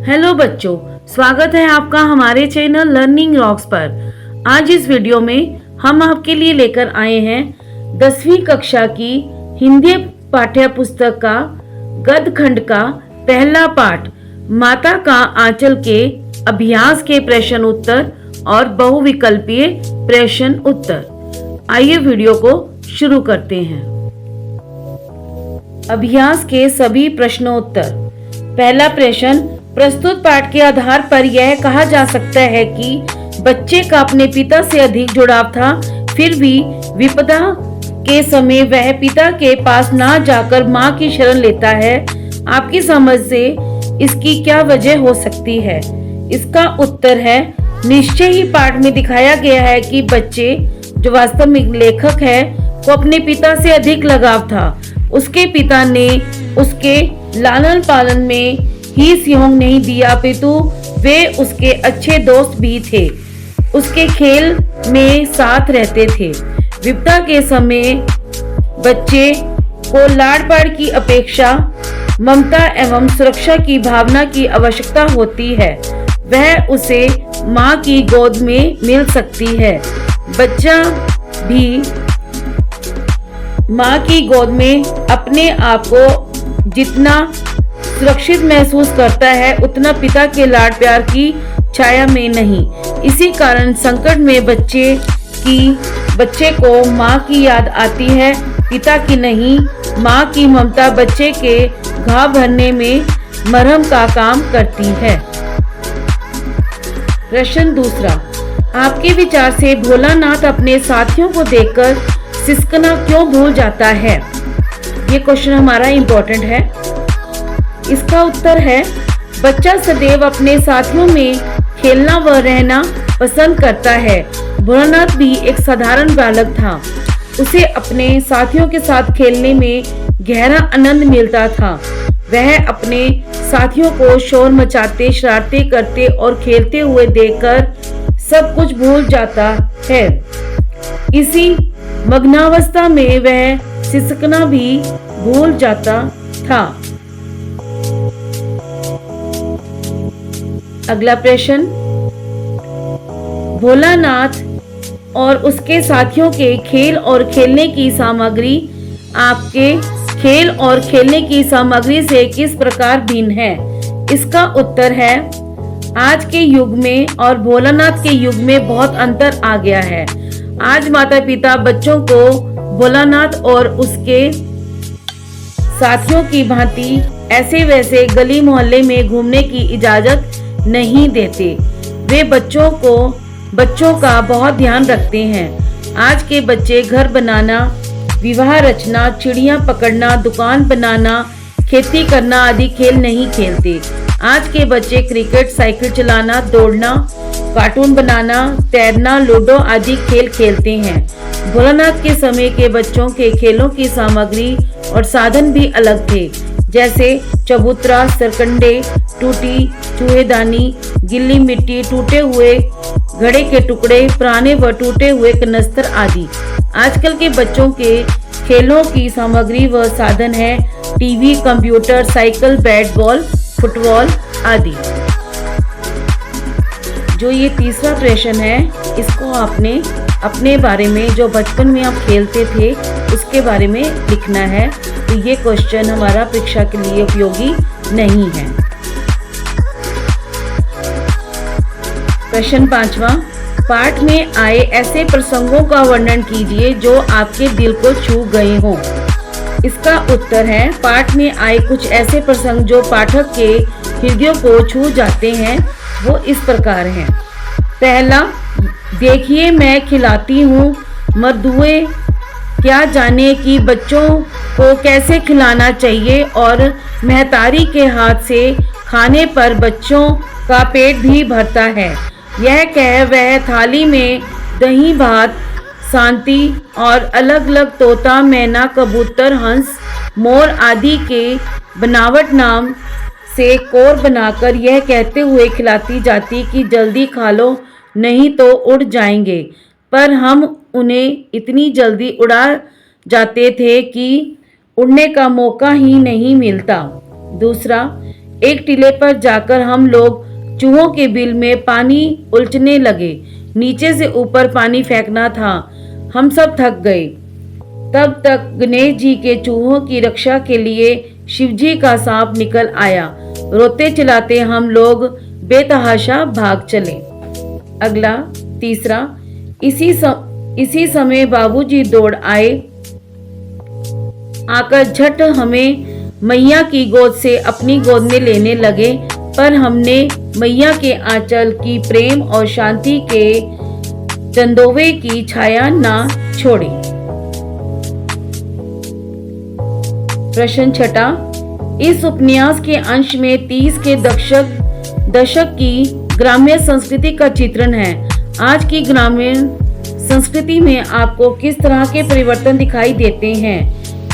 Hello बच्चों, स्वागत है आपका हमारे चैनल लर्निंग रॉक्स पर। आज इस वीडियो में हम आपके लिए लेकर आए हैं 10वीं कक्षा की हिंदी पाठ्य पुस्तक का गद्य खंड का पहला पाठ माता का आंचल के अभ्यास के प्रश्न उत्तर और बहुविकल्पीय प्रश्न उत्तर। आइए वीडियो को शुरू करते हैं। अभ्यास के सभी प्रश्नोत्तर। पहला प्रश्न, प्रस्तुत पाठ के आधार पर यह कहा जा सकता है कि बच्चे का अपने पिता से अधिक जुड़ाव था, फिर भी विपदा के समय वह पिता के पास ना जाकर मां की शरण लेता है। आपकी समझ से इसकी क्या वजह हो सकती है? इसका उत्तर है, निश्चय ही पाठ में दिखाया गया है कि बच्चे जो वास्तव में लेखक है को अपने पिता से अधिक लगाव था। उसके पिता ने उसके लालन पालन में ही सहयोग नहीं दिया, अपितु वे उसके अच्छे दोस्त भी थे, उसके खेल में साथ रहते थे। विपदा के समय बच्चे को लाड़-प्यार की अपेक्षा ममता एवं सुरक्षा की भावना की आवश्यकता होती है। वह उसे मां की गोद में मिल सकती है। बच्चा भी मां की गोद में अपने आप को जितना सुरक्षित महसूस करता है, उतना पिता के लाड़ प्यार की छाया में नहीं। इसी कारण संकट में बच्चे को मां की याद आती है, पिता की नहीं। मां की ममता बच्चे के घाव भरने में मरहम का काम करती है। प्रश्न दूसरा, आपके विचार से भोलानाथ अपने साथियों को देखकर सिसकना क्यों भूल जाता है? ये क्वेश्चन हमारा इम्पोर्टेंट है। इसका उत्तर है, बच्चा सदैव अपने साथियों में खेलना व रहना पसंद करता है। भोलानाथ भी एक साधारण बालक था। उसे अपने साथियों के साथ खेलने में गहरा आनंद मिलता था। वह अपने साथियों को शोर मचाते, शरारतें करते और खेलते हुए देखकर सब कुछ भूल जाता है। इसी मग्नावस्था में वह सिसकना भी भूल जाता था। अगला प्रश्न, भोलानाथ और उसके साथियों के खेल और खेलने की सामग्री आपके खेल और खेलने की सामग्री से किस प्रकार भिन्न है? इसका उत्तर है, आज के युग में और भोलानाथ के युग में बहुत अंतर आ गया है। आज माता पिता बच्चों को भोलानाथ और उसके साथियों की भांति ऐसे वैसे गली मोहल्ले में घूमने की इजाजत नहीं देते। वे बच्चों का बहुत ध्यान रखते हैं। आज के बच्चे घर बनाना, विवाह रचना, चिड़िया पकड़ना, दुकान बनाना, खेती करना आदि खेल नहीं खेलते। आज के बच्चे क्रिकेट, साइकिल चलाना, दौड़ना, कार्टून बनाना, तैरना, लूडो आदि खेल खेलते हैं। भोलानाथ के समय के बच्चों के खेलों की सामग्री और साधन भी अलग थे, जैसे चबूतरा, सरकंडे, टूटी, चूहेदानी, गिल्ली मिट्टी, टूटे हुए घड़े के टुकड़े, पुराने व टूटे हुए कनस्तर आदि। आजकल के बच्चों के खेलों की सामग्री व साधन है TV, computer, cycle, bat ball, football आदि। जो ये तीसरा प्रश्न है, इसको आपने अपने बारे में जो बचपन में आप खेलते थे उसके बारे में लिखना है। तो ये क्वेश्चन हमारा परीक्षा के लिए उपयोगी नहीं है। प्रश्न पांचवा, पाठ में आए ऐसे प्रसंगों का वर्णन कीजिए जो आपके दिल को छू गए हों। इसका उत्तर है, पाठ में आए कुछ ऐसे प्रसंग जो पाठक के हृदय को छू जाते हैं, वो इस प्रकार हैं। पहला, देखिए मैं खिलाती हूँ मरदुए, क्या जाने कि बच्चों को कैसे खिलाना चाहिए, और महतारी के हाथ से खाने पर बच्चों का पेट भी भरता है। यह कह वह थाली में दही भात, सांती और अलग अलग तोता, मैना, कबूतर, हंस, मोर आदि के बनावट नाम से कोर बनाकर यह कहते हुए खिलाती जाती कि जल्दी खा लो नहीं तो उड़ जाएंगे, पर हम उन्हें इतनी जल्दी उड़ा जाते थे कि उड़ने का मौका ही नहीं मिलता। दूसरा, एक टीले पर जाकर हम लोग चूहों के बिल में पानी उलझने लगे। नीचे से ऊपर पानी फेंकना था। हम सब थक गए। तब तक गणेश जी के चूहों की रक्षा के लिए शिवजी का सांप निकल आया। रोते चिल्लाते हम लोग बेतहाशा भाग चले। अगला तीसरा, इसी समय बाबूजी दौड़ आए। आकर झट हमें मैया की गोद से अपनी गोद में लेने लगे, पर हमने मैया के आंचल की प्रेम और शांति के चंदोवे की छाया ना छोड़ी। प्रश्न छठा, इस उपन्यास के अंश में 30 के दशक की ग्राम्य संस्कृति का चित्रण है। आज की ग्रामीण संस्कृति में आपको किस तरह के परिवर्तन दिखाई देते हैं?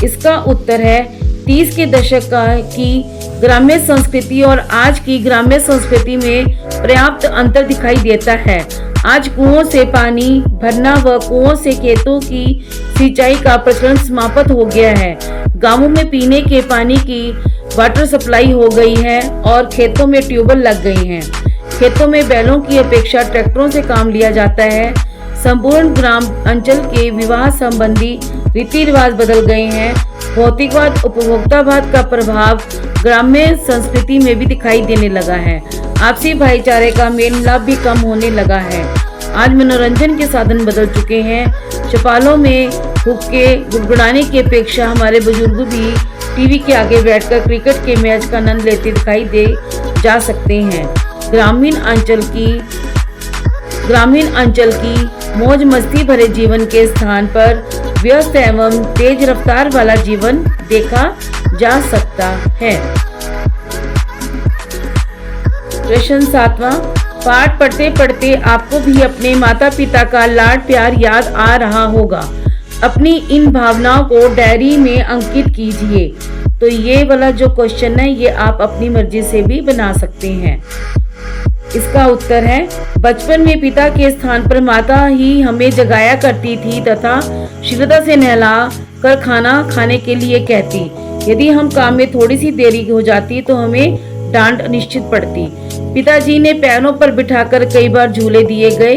इसका उत्तर है 30 के दशक की ग्राम्य संस्कृति और आज की ग्राम्य संस्कृति में पर्याप्त अंतर दिखाई देता है। आज कुओं से पानी भरना व कुओं से खेतों की सिंचाई का प्रचलन समाप्त हो गया है। गांवों में पीने के पानी की वाटर सप्लाई हो गई है और खेतों में ट्यूबवेल लग गई हैं। खेतों में बैलों की अपेक्षा ट्रैक्टरों से काम लिया जाता है। संपूर्ण ग्राम अंचल के विवाह संबंधी रीति रिवाज बदल गए हैं। भौतिकवाद उपभोक्तावाद का प्रभाव ग्राम्य संस्कृति में भी दिखाई देने लगा है। आपसी भाईचारे का मेल मिलाप भी कम होने लगा है। आज मनोरंजन के साधन बदल चुके हैं। चौपालों में हुक्के गुड़गुड़ाने की अपेक्षा हमारे बुजुर्ग भी टीवी के आगे बैठकर क्रिकेट के मैच का आनंद लेते दिखाई दे जा सकते हैं। ग्रामीण अंचल की मौज मस्ती भरे जीवन के स्थान पर व्यस्त एवं तेज रफ्तार वाला जीवन देखा जा सकता है। प्रश्न 7वां, पाठ पढ़ते पढ़ते आपको भी अपने माता पिता का लाड प्यार याद आ रहा होगा। अपनी इन भावनाओं को डायरी में अंकित कीजिए। तो ये वाला जो क्वेश्चन है ये आप अपनी मर्जी से भी बना सकते हैं। इसका उत्तर है, बचपन में पिता के स्थान पर माता ही हमें जगाया करती थी तथा शीघ्रता से नहला कर खाना खाने के लिए कहती। यदि हम काम में थोड़ी सी देरी हो जाती तो हमें डांट निश्चित पड़ती। पिताजी ने पैरों पर बिठाकर कई बार झूले दिए गए।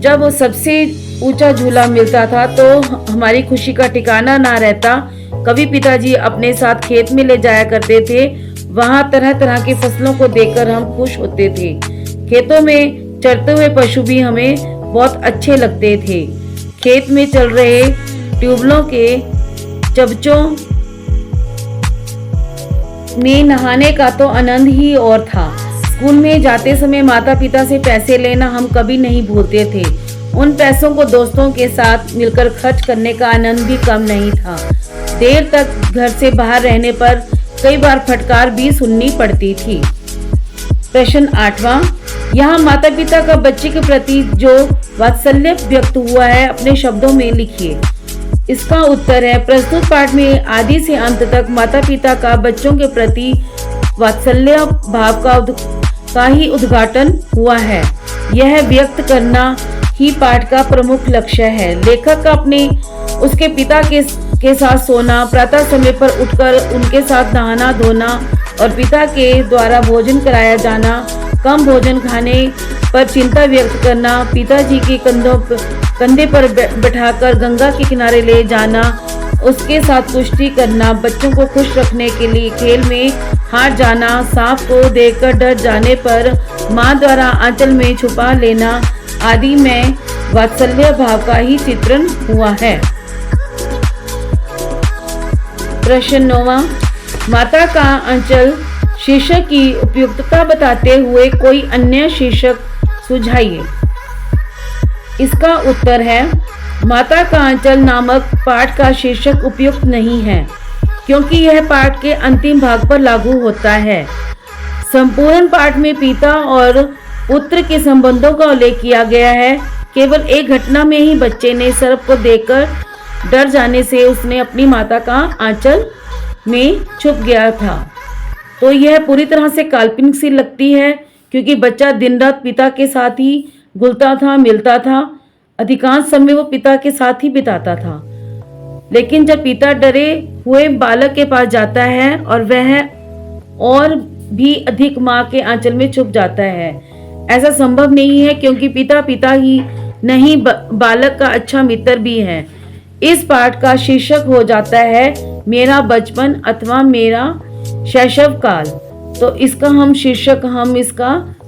जब सबसे ऊंचा झूला मिलता था तो हमारी खुशी का ठिकाना ना रहता। कभी पिताजी अपने साथ खेत में ले जाया करते थे। वहां तरह तरह की फसलों को देखकर हम खुश होते थे। खेतों में चरते हुए पशु भी हमें बहुत अच्छे लगते थे। खेत में चल रहे ट्यूबवेलों के चबचों में नहाने का तो आनंद ही और था। स्कूल में जाते समय माता पिता से पैसे लेना हम कभी नहीं भूलते थे। उन पैसों को दोस्तों के साथ मिलकर खर्च करने का आनंद भी कम नहीं था। देर तक घर से बाहर रहने पर कई बार फटकार भी सुननी पड़ती थी। प्रश्न 8वां, यहाँ माता पिता का बच्चे के प्रति जो वात्सल्य व्यक्त हुआ है अपने शब्दों में लिखिए। इसका उत्तर है, प्रस्तुत पाठ में आदि से अंत तक माता पिता का बच्चों के प्रति वात्सल्य भाव का ही उद्घाटन हुआ है। यह व्यक्त करना ही पाठ का प्रमुख लक्ष्य है। लेखक अपने उसके पिता के साथ सोना, प्रातः समय पर उठकर उनके साथ नहाना धोना और पिता के द्वारा भोजन कराया जाना, कम भोजन खाने पर चिंता व्यक्त करना, पिताजी के कंधे पर बैठाकर गंगा के किनारे ले जाना, उसके साथ कुश्ती करना, बच्चों को खुश रखने के लिए खेल में हार जाना, सांप को देखकर डर जाने पर माँ द्वारा आंचल में छुपा लेना आदि में वात्सल्य भाव का ही चित्रण हुआ है। प्रश्न 9वां, माता का आंचल शीर्षक की उपयुक्तता बताते हुए कोई अन्य शीर्षक सुझाइए। इसका उत्तर है, माता का आंचल नामक पाठ का शीर्षक उपयुक्त नहीं है क्योंकि यह पाठ के अंतिम भाग पर लागू होता है। संपूर्ण पाठ में पिता और पुत्र के संबंधों का उल्लेख किया गया है। केवल एक घटना में ही बच्चे ने सर्प को देखकर डर जाने से उसने अपनी माता का आंचल में छुप गया था। तो यह पूरी तरह से काल्पनिक सी लगती है क्योंकि बच्चा दिन रात पिता के साथ ही घुलता था, मिलता था, अधिकांश समय वो पिता के साथ ही बिताता था। लेकिन जब पिता डरे हुए बालक के पास जाता है और वह और भी अधिक माँ के आंचल में छुप जाता है। ऐसा संभव नहीं है क्योंकि पिता पिता ही नहीं बालक का अच्छा मित्र भी है। इस पाठ का शीर्षक हो जाता है मेरा बचपन अथवा मेरा शैशव काल। तो इसका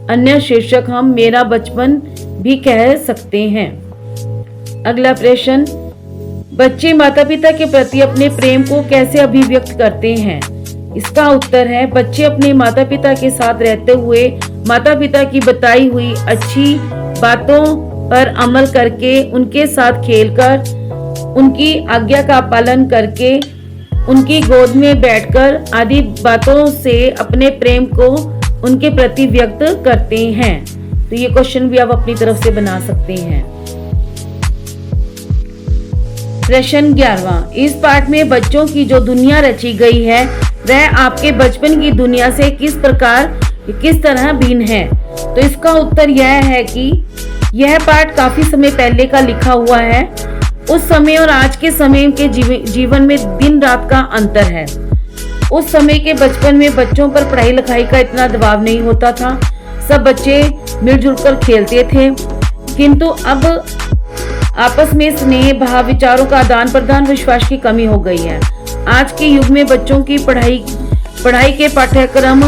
अन्य शीर्षक हम मेरा बचपन भी कह सकते हैं। अगला प्रश्न, बच्चे माता पिता के प्रति अपने प्रेम को कैसे अभिव्यक्त करते हैं? इसका उत्तर है बच्चे अपने माता पिता के साथ रहते हुए माता पिता की बताई हुई अच्छी बातों पर अमल करके, उनके साथ खेलकर, उनकी आज्ञा का पालन करके, उनकी गोद में बैठकर आदि बातों से अपने प्रेम को उनके प्रति व्यक्त करते हैं। तो ये क्वेश्चन भी आप अपनी तरफ से बना सकते हैं। प्रश्न 11, इस पाठ में बच्चों की जो दुनिया रची गई है वह आपके बचपन की दुनिया से किस तरह भिन्न है? तो इसका उत्तर यह है कि यह पाठ काफी समय पहले का लिखा हुआ है। उस समय और आज के समय के जीवन में दिन रात का अंतर है। उस समय के बचपन में बच्चों पर पढ़ाई लिखाई का इतना दबाव नहीं होता था। सब बच्चे मिलजुल कर खेलते थे, किंतु अब आपस में स्नेह भाव, विचारों का आदान प्रदान, विश्वास की कमी हो गई है। आज के युग में बच्चों की पढ़ाई के पाठ्यक्रम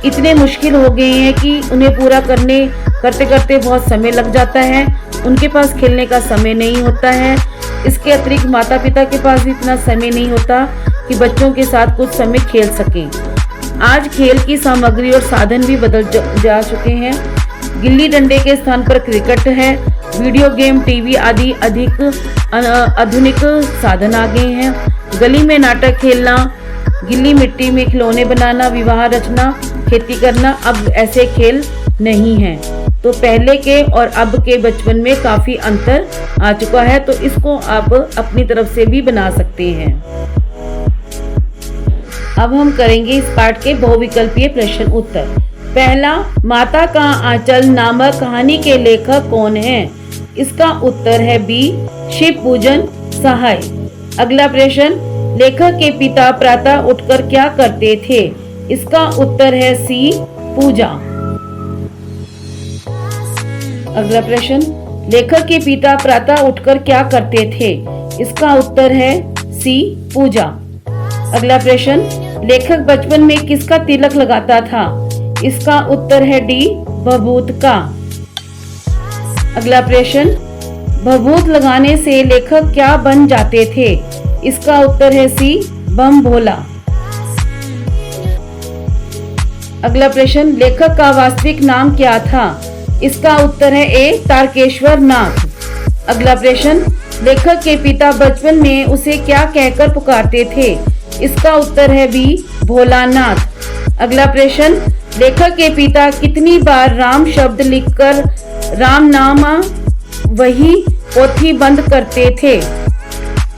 इतने मुश्किल हो गए हैं कि उन्हें पूरा करते करते बहुत समय लग जाता है। उनके पास खेलने का समय नहीं होता है। इसके अतिरिक्त माता पिता के पास भी इतना समय नहीं होता कि बच्चों के साथ कुछ समय खेल सकें। आज खेल की सामग्री और साधन भी बदल जा चुके हैं। गिल्ली डंडे के स्थान पर क्रिकेट है। वीडियो गेम, टीवी आदि अधिक आधुनिक साधन आ गए हैं। गली में नाटक खेलना, गिल्ली मिट्टी में खिलौने बनाना, विवाह रचना, खेती करना अब ऐसे खेल नहीं हैं। तो पहले के और अब के बचपन में काफी अंतर आ चुका है। तो इसको आप अपनी तरफ से भी बना सकते हैं। अब हम करेंगे इस पाठ के बहुविकल्पीय प्रश्न उत्तर। पहला, माता का आंचल नामक कहानी के लेखक कौन है? इसका उत्तर है बी, शिव पूजन सहाय। अगला प्रश्न, लेखक के पिता प्रातः उठकर क्या करते थे? इसका उत्तर है सी, पूजा। अगला प्रश्न, लेखक के पिता प्रातः उठकर क्या करते थे? इसका उत्तर है सी, पूजा। अगला प्रश्न, लेखक बचपन में किसका तिलक लगाता था? इसका उत्तर है डी, भभूत का। अगला प्रश्न, भभूत लगाने से लेखक क्या बन जाते थे? इसका उत्तर है सी, बम भोला। अगला प्रश्न, लेखक का वास्तविक नाम क्या था? इसका उत्तर है ए, तारकेश्वर नाथ। अगला प्रश्न, लेखक के पिता बचपन में उसे क्या कहकर पुकारते थे? इसका उत्तर है बी, भोलानाथ। अगला प्रश्न, लेखक के पिता कितनी बार राम शब्द लिखकर राम नाम वही पोथी बंद करते थे?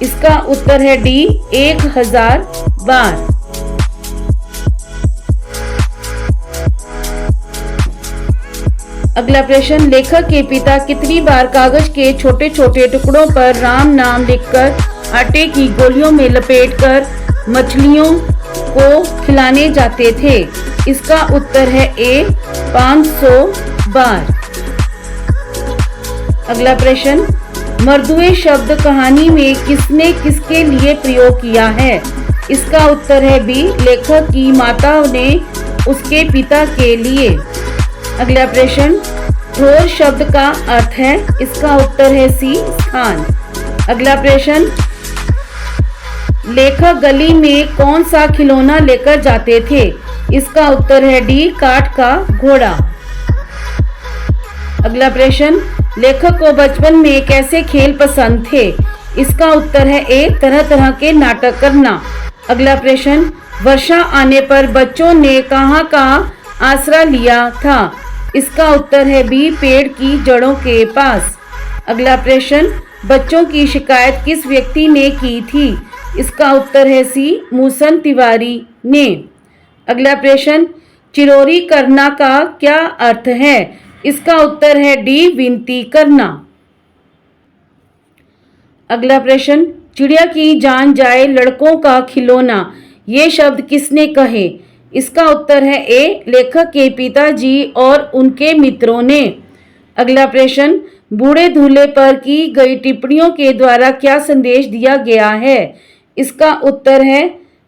इसका उत्तर है डी, 1000 बार। अगला प्रश्न, लेखक के पिता कितनी बार कागज के छोटे छोटे टुकड़ों पर राम नाम लिखकर आटे की गोलियों में लपेटकर मछलियों को खिलाने जाते थे? इसका उत्तर है ए, 500 बार। अगला प्रश्न, मर्दुए शब्द कहानी में किसने किसके लिए प्रयोग किया है? इसका उत्तर है बी, लेखक की माता ने उसके पिता के लिए। अगला प्रश्न, ठोर शब्द का अर्थ है? इसका उत्तर है सी, स्थान। अगला प्रश्न, लेखक गली में कौन सा खिलौना लेकर जाते थे? इसका उत्तर है डी, काठ का घोड़ा। अगला प्रश्न, लेखक को बचपन में कैसे खेल पसंद थे? इसका उत्तर है ए, तरह तरह के नाटक करना। अगला प्रश्न, वर्षा आने पर बच्चों ने कहाँ का आसरा लिया था? इसका उत्तर है बी, पेड़ की जड़ों के पास। अगला प्रश्न, बच्चों की शिकायत किस व्यक्ति ने की थी? इसका उत्तर है सी, मूसन तिवारी ने। अगला प्रश्न, चिरोरी करना का क्या अर्थ है? इसका उत्तर है डी, विनती करना। अगला प्रश्न, चिड़िया की जान जाए लड़कों का खिलौना, ये शब्द किसने कहे? इसका उत्तर है ए, लेखक के पिताजी और उनके मित्रों ने। अगला प्रश्न, बूढ़े दूल्हे पर की गई टिप्पणियों के द्वारा क्या संदेश दिया गया है? इसका उत्तर है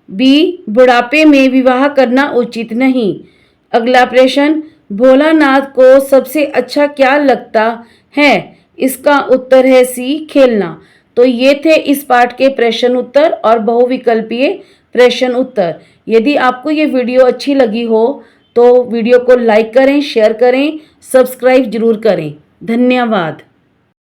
बी, बुढ़ापे में विवाह करना उचित नहीं। अगला प्रश्न, भोलानाथ को सबसे अच्छा क्या लगता है? इसका उत्तर है सी, खेलना। तो ये थे इस पाठ के प्रश्न उत्तर और बहुविकल्पीय प्रश्न उत्तर। यदि आपको ये वीडियो अच्छी लगी हो तो वीडियो को लाइक करें, शेयर करें, सब्सक्राइब जरूर करें। धन्यवाद।